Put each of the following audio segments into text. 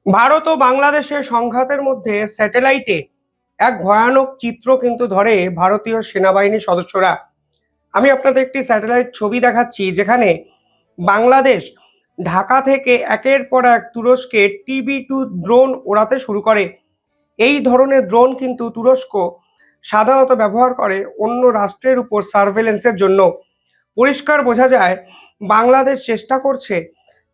ভারত ও বাংলাদেশের সংঘাতের মধ্যে স্যাটেলাইটে এক ভয়ানক চিত্র কিন্তু ধরে ভারতীয় সেনাবাহিনীর সদস্যরা। আমি আপনাদের একটি স্যাটেলাইট ছবি দেখাচ্ছি, যেখানে বাংলাদেশ ঢাকা থেকে একের পর এক তুরস্কে TB2 ড্রোন ওড়াতে শুরু করে। এই ধরনের ড্রোন কিন্তু তুরস্ক সাধারণত ব্যবহার করে অন্য রাষ্ট্রের উপর সার্ভেলেন্সের জন্য। পরিষ্কার বোঝা যায় বাংলাদেশ চেষ্টা করছে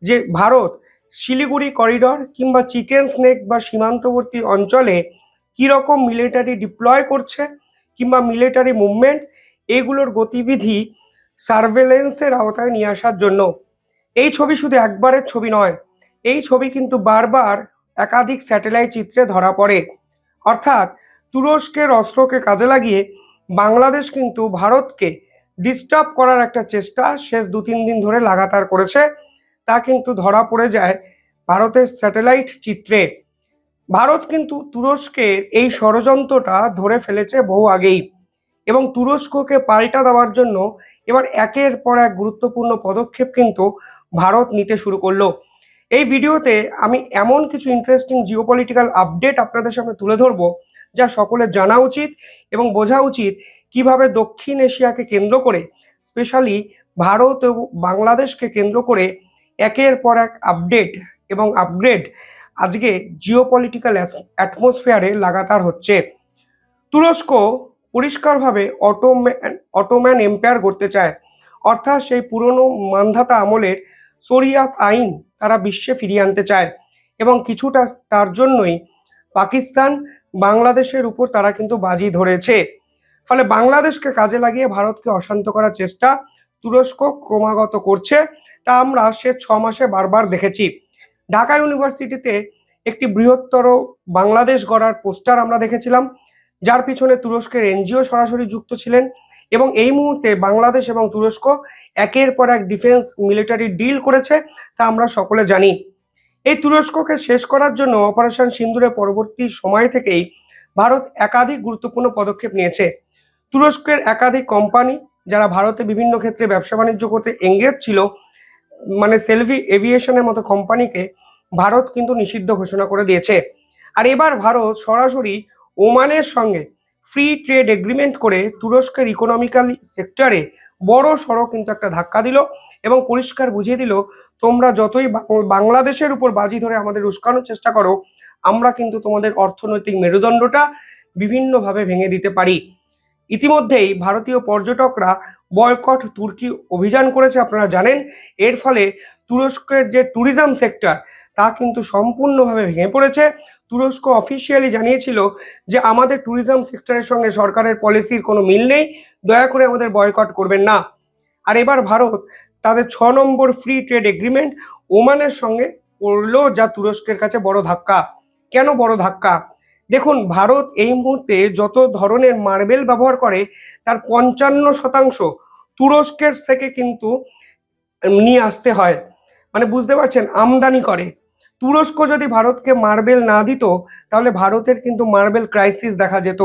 যে ভারত শিলিগুড়ি করিডর কিংবা চিকেন স্নেক বা সীমান্তবর্তী অঞ্চলে কীরকম মিলিটারি ডিপ্লয় করছে কিংবা মিলিটারি মুভমেন্ট, এগুলোর গতিবিধি সার্ভেলেন্সের আওতায় নিয়ে আসার জন্য। এই ছবি শুধু একবারের ছবি নয়, এই ছবি কিন্তু বারবার একাধিক স্যাটেলাইট চিত্রে ধরা পড়ে। অর্থাৎ তুরস্কের অস্ত্রকে কাজে লাগিয়ে বাংলাদেশ কিন্তু ভারতকে ডিস্টার্ব করার একটা চেষ্টা শেষ 2-3 দিন ধরে লাগাতার করেছে। তা কিন্তু ধরা পড়ে যায় ভারতের স্যাটেলাইট চিত্রে। ভারত কিন্তু তুরস্কের এই ষড়যন্ত্রটা ধরে ফেলেছে বহু আগেই, এবং তুরস্ককে পাল্টা দেওয়ার জন্য এবার একের পর এক গুরুত্বপূর্ণ পদক্ষেপ কিন্তু ভারত নিতে শুরু করলো। এই ভিডিওতে আমি এমন কিছু ইন্টারেস্টিং জিওপলিটিক্যাল আপডেট আপনাদের সামনে তুলে ধরবো, যা সকলের জানা উচিত এবং বোঝা উচিত কিভাবে দক্ষিণ এশিয়াকে কেন্দ্র করে, স্পেশালি ভারত এবং বাংলাদেশকে কেন্দ্র করে একের পর এক আপডেট এবং আপগ্রেড আজকে জিওপলিটিক্যাল অ্যাটমসফিয়ারে লাগাতার হচ্ছে। তুরস্ক পরিষ্কারভাবে অটোম্যান এম্পায়ার করতে চায়, অর্থাৎ সেই পুরনো মান্ধাতা আমলের শরিয়াত আইন তারা বিশ্বে ফিরিয়ে আনতে চায়, এবং কিছুটা তার জন্যই পাকিস্তান বাংলাদেশের উপর তারা কিন্তু বাজি ধরেছে। ফলে বাংলাদেশকে কাজে লাগিয়ে ভারতকে অশান্ত করার চেষ্টা তুরস্ক ক্রমাগত করছে, তা আমরা সে 6 মাসে বারবার দেখেছি। ঢাকা ইউনিভার্সিটিতে একটি বৃহত্তর বাংলাদেশ গড়ার পোস্টার আমরা দেখেছিলাম, যার পিছনে তুরস্কের এনজিও সরাসরি যুক্ত ছিলেন, এবং এই মুহূর্তে বাংলাদেশ এবং তুরস্ক একের পর এক ডিফেন্স মিলিটারি ডিল করেছে, তা আমরা সকলে জানি। এই তুরস্ককে শেষ করার জন্য অপারেশন সিন্দুরের পরবর্তী সময় থেকেই ভারত একাধিক গুরুত্বপূর্ণ পদক্ষেপ নিয়েছে। তুরস্কের একাধিক কোম্পানি যারা ভারতে বিভিন্ন ক্ষেত্রে ব্যবসা বাণিজ্য করতে এঙ্গেজ ছিল, মানে সেলভি এভিয়েশনের মতো কোম্পানিকে ভারত কিন্তু নিষিদ্ধ ঘোষণা করে দিয়েছে। আর এবার ভারত সরাসরি ওমানের সঙ্গে ফ্রি ট্রেড এগ্রিমেন্ট করে তুরস্কের ইকোনমিক্যাল সেক্টরে বড় সড়ো কিন্তু একটা ধাক্কা দিল, এবং পরিষ্কার বুঝিয়ে দিল, তোমরা যতই বাংলাদেশের উপর বাজি ধরে আমাদের উস্কানোর চেষ্টা করো, আমরা কিন্তু তোমাদের অর্থনৈতিক মেরুদণ্ডটা বিভিন্নভাবে ভেঙে দিতে পারি। ইতিমধ্যেই ভারতীয় পর্যটকরা বয়কট তুর্কি অভিযান করেছে, আপনারা জানেন। এর ফলে তুরস্কের যে ট্যুরিজম সেক্টর, তা কিন্তু সম্পূর্ণভাবে ভেঙে পড়েছে। তুরস্ক অফিসিয়ালি জানিয়েছিল যে আমাদের ট্যুরিজম সেক্টরের সঙ্গে সরকারের পলিসির কোনো মিল নেই, দয়া করে আমাদের বয়কট করবেন না। আর এবার ভারত তাদের 6 নম্বর ফ্রি ট্রেড এগ্রিমেন্ট ওমানের সঙ্গে করলো, যা তুরস্কের কাছে বড় ধাক্কা। কেন বড় ধাক্কা? দেখুন, ভারত এই মুহূর্তে যত ধরনের মার্বেল ব্যবহার করে তার 55% তুরস্কের থেকে কিন্তু নিয়ে আসতে হয়। মানে বুঝতে পারছেন, আমদানি করে। তুরস্ক যদি ভারতকে মার্বেল না দিত, তাহলে ভারতের কিন্তু মার্বেল ক্রাইসিস দেখা যেত।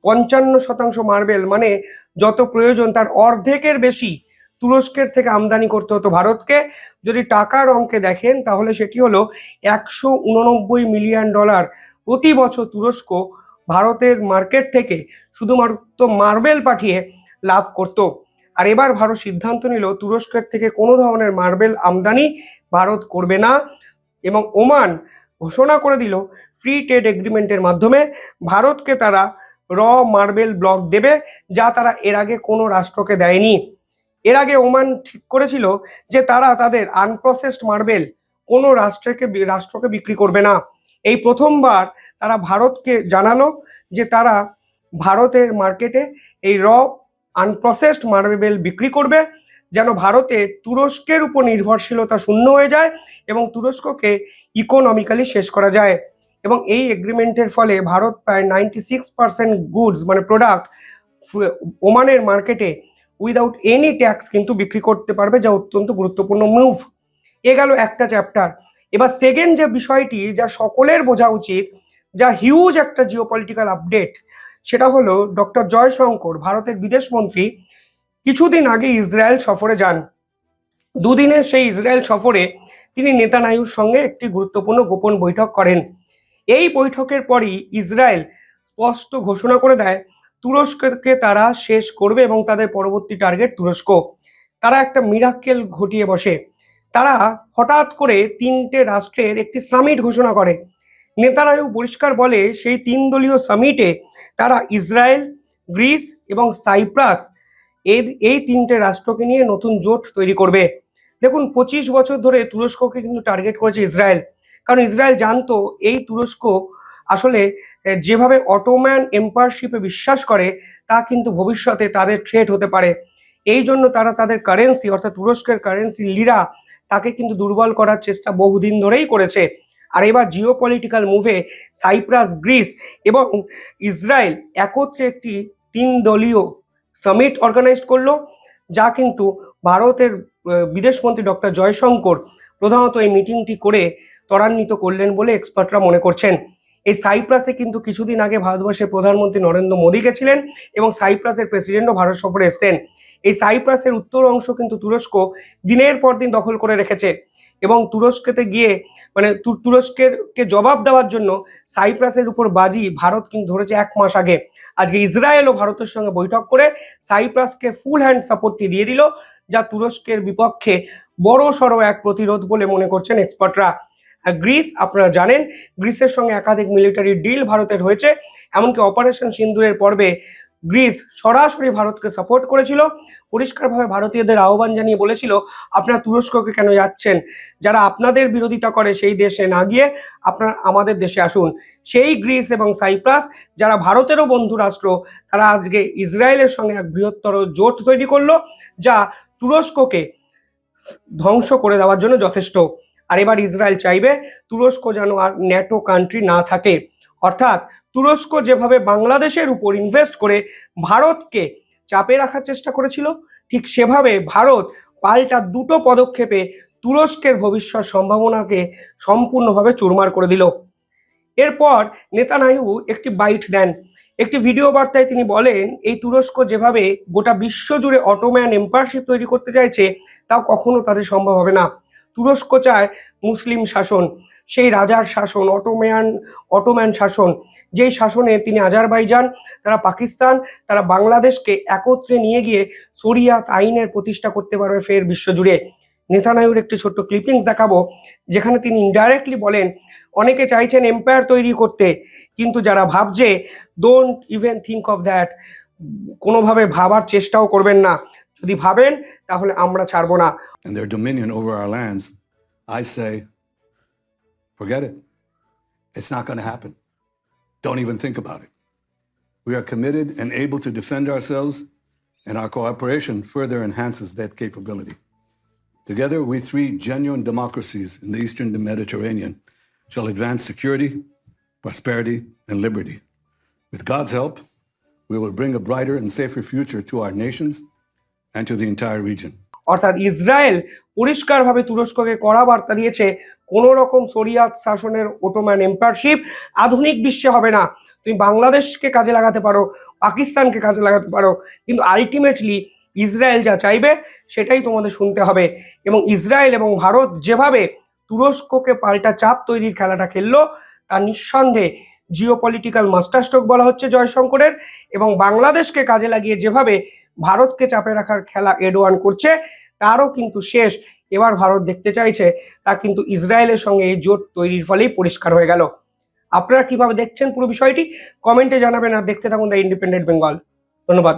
55% মার্বেল মানে যত প্রয়োজন তার অর্ধেকের বেশি তুরস্কের থেকে আমদানি করতে হতো ভারতকে। যদি টাকার অঙ্কে দেখেন, তাহলে সেটি হলো $189 মিলিয়ন প্রতি বছর তুরস্ক ভারতের মার্কেট থেকে শুধুমাত্র মার্বেল পাঠিয়ে লাভ করত। আর এবার ভারত সিদ্ধান্ত নিল তুরস্কের থেকে কোনো ধরনের মার্বেল আমদানি ভারত করবে না, এবং ওমান ঘোষণা করে দিল ফ্রি ট্রেড এগ্রিমেন্টের মাধ্যমে ভারতকে তারা র মার্বেল ব্লক দেবে, যা তারা এর আগে কোনো রাষ্ট্রকে দেয়নি। এর আগে ওমান ঠিক করেছিল যে তারা তাদের আনপ্রসেসড মার্বেল কোনো রাষ্ট্রকে বিক্রি করবে না। এই প্রথমবার তারা ভারতকে জানালো যে তারা ভারতের মার্কেটে এই র আনপ্রসেসড মার্বেল বিক্রি করবে, যেন ভারতে তুরস্কের উপর নির্ভরশীলতা শূন্য হয়ে যায় এবং তুরস্ককে ইকোনমিক্যালি শেষ করা যায়। এবং এই এগ্রিমেন্টের ফলে ভারত প্রায় 96% গুডস মানে প্রোডাক্ট ওমানের মার্কেটে উইদাউট এনি ট্যাক্স কিন্তু বিক্রি করতে পারবে, যা অত্যন্ত গুরুত্বপূর্ণ মুভ। এ গেল একটা চ্যাপ্টার। এবার সেকেন্ড যে বিষয়টি যা সকলের বোঝা উচিত, যা হিউজ একটা জিওপলিটিক্যাল আপডেট, সেটা হলো ডক্টর জয়শঙ্কর ভারতের বিদেশ মন্ত্রী কিছুদিন আগে ইসরায়েল সফরে যান। দুদিনের সেই ইসরায়েল সফরে তিনি নেতানিয়াহুর সঙ্গে একটি গুরুত্বপূর্ণ গোপন বৈঠক করেন। এই বৈঠকের পরই ইসরায়েল স্পষ্ট ঘোষণা করে দেয় তুরস্ককে তারা শেষ করবে এবং তাদের পরবর্তী টার্গেট তুরস্ক। তারা একটা মিরাক্কেল ঘটিয়ে বসে। তারা হঠাৎ করে তিনটে রাষ্ট্রের একটি সামিট ঘোষণা করে। নেতানিয়াহু পরিষ্কার বলে সেই 3 দলীয় সামিটে তারা ইসরায়েল, গ্রিস এবং সাইপ্রাস এই তিনটে রাষ্ট্রকে নিয়ে নতুন জোট তৈরি করবে। দেখুন, 25 বছর ধরে তুরস্ককে কিন্তু টার্গেট করেছে ইসরায়েল, কারণ ইসরায়েল জানতো এই তুরস্ক আসলে যেভাবে অটোম্যান এম্পায়ারশিপে বিশ্বাস করে তা কিন্তু ভবিষ্যতে তাদের থ্রেট হতে পারে। এই জন্য তারা তাদের কারেন্সি অর্থাৎ তুরস্কের কারেন্সি লিরা তাকে কিন্তু দুর্বল করার চেষ্টা বহুদিন ধরেই করেছে। আর এবার জিও পলিটিক্যাল মুভে সাইপ্রাস, গ্রিস এবং ইসরায়েল একত্রে একটি 3 দলীয় সামিট অর্গানাইজ করলো, যা কিন্তু ভারতের বিদেশমন্ত্রী ডক্টর জয়শঙ্কর প্রধানত এই মিটিংটি করে ত্বরান্বিত করলেন বলে এক্সপার্টরা মনে করছেন। এই সাইপ্রাসে কিন্তু কিছুদিন আগে ভারতবর্ষের প্রধানমন্ত্রী নরেন্দ্র মোদী গেছিলেন এবং সাইপ্রাসের প্রেসিডেন্টও ভারত সফরে এসেছেন। এই সাইপ্রাসের উত্তর অংশ কিন্তু তুরস্ক দিনের পর দিন দখল করে রেখেছে এবং তুরস্কেতে গিয়ে মানে তুরস্কেরকে জবাব দেওয়ার জন্য সাইপ্রাসের উপর বাজি ভারত কিন্তু ধরেছে 1 মাস আগে। আজকে ইসরায়েলও ভারতের সঙ্গে বৈঠক করে সাইপ্রাসকে ফুল হ্যান্ড সাপোর্টটি দিয়ে দিল, যা তুরস্কের বিপক্ষে বড় সড়ো এক প্রতিরোধ বলে মনে করছেন এক্সপার্টরা। আর গ্রিস, আপনারা জানেন গ্রিসের সঙ্গে একাধিক মিলিটারি ডিল ভারতের হয়েছে। এমনকি অপারেশন সিন্দুরের পর্বে গ্রিস সরাসরি ভারতকে সাপোর্ট করেছিল, পরিষ্কারভাবে ভারতীয়দের আহ্বান জানিয়ে বলেছিল আপনারা তুরস্ককে কেন যাচ্ছেন, যারা আপনাদের বিরোধিতা করে সেই দেশে না গিয়ে আপনারা আমাদের দেশে আসুন। সেই গ্রিস এবং সাইপ্রাস, যারা ভারতেরও বন্ধু রাষ্ট্র, তারা আজকে ইসরায়েলের সঙ্গে এক বৃহত্তর জোট তৈরি করলো, যা তুরস্ককে ধ্বংস করে দেওয়ার জন্য যথেষ্ট। আর এবার ইসরায়েল চাইবে তুরস্ক যেন আর ন্যাটো কান্ট্রি না থাকে, অর্থাৎ তুরস্ক যেভাবে বাংলাদেশের উপর ইনভেস্ট করে ভারতকে চাপে রাখার চেষ্টা করেছিল, ঠিক সেভাবে ভারত পাল্টা 2টো পদক্ষেপে তুরস্কের ভবিষ্যৎ সম্ভাবনাকে সম্পূর্ণভাবে চুরমার করে দিল। এরপর নেতানিয়াহু একটি বাইট দেন। একটি ভিডিও বার্তায় তিনি বলেন এই তুরস্ক যেভাবে গোটা বিশ্ব জুড়ে অটোম্যান এম্পায়ারশিপ তৈরি করতে চাইছে তাও কখনো তাদের সম্ভব হবে না। তুরস্ক চায় মুসলিম শাসন, সেই রাজার শাসন, অটোম্যান শাসন, যেই শাসনে তিনি আজারবাইজান, তারা পাকিস্তান, তারা বাংলাদেশকে একত্রে নিয়ে গিয়ে শরিয়াত আইনের প্রতিষ্ঠা করতে পারবে ফের বিশ্বজুড়ে। নেতানিয়াহুর একটি ছোট্ট ক্লিপিংস দেখাবো, যেখানে তিনি ইনডাইরেক্টলি বলেন অনেকে চাইছেন এম্পায়ার তৈরি করতে, কিন্তু যারা ভাবছে don't even think of that, কোনোভাবে ভাবার চেষ্টাও করবেন না, যদি ভাবেন তাহলে আমরা ছাড়বো না। And their dominion over our lands, I say, forget it. It's not going to happen. Don't even think about it. We are committed and able to defend ourselves, and our cooperation further enhances that capability. Together, we 3 genuine democracies in the Eastern Mediterranean shall advance security, prosperity, and liberty. With God's help, we will bring a brighter and safer future to our nations and to the entire region. অর্থাৎ Israel পরিষ্কারভাবে তুরস্ককে কড়া বার্তা দিয়েছে, কোনো রকম শরিয়াত শাসনের Ottoman এম্পায়ারশিপ আধুনিক বিশ্বে হবে না। তুমি বাংলাদেশকে কাজে লাগাতে পারো, পাকিস্তানকে কাজে লাগাতে পারো, কিন্তু আলটিমেটলি ইসরায়েল যা চাইবে সেটাই তোমাদের শুনতে হবে। এবং ইসরায়েল এবং ভারত যেভাবে তুরস্ককে পাল্টা চাপ তৈরির খেলাটা খেললো, তা নিঃসন্দেহে জিওপলিটিক্যাল মাস্টারস্ট্রোক বলা হচ্ছে জয়শঙ্করের। এবং বাংলাদেশকে কাজে লাগিয়ে যেভাবে ভারতকে চাপে রাখার খেলা এডওয়ান করছে, তারও কিন্তু শেষ এবার ভারত দেখতে চাইছে, তা কিন্তু ইসরায়েলের সঙ্গে এই জোট তৈরির ফলেই পরিষ্কার হয়ে গেল। আপনারা কিভাবে দেখছেন পুরো বিষয়টি কমেন্টে জানাবেন, আর দেখতে থাকুন দ্য ইন্ডিপেন্ডেন্ট বেঙ্গল। ধন্যবাদ।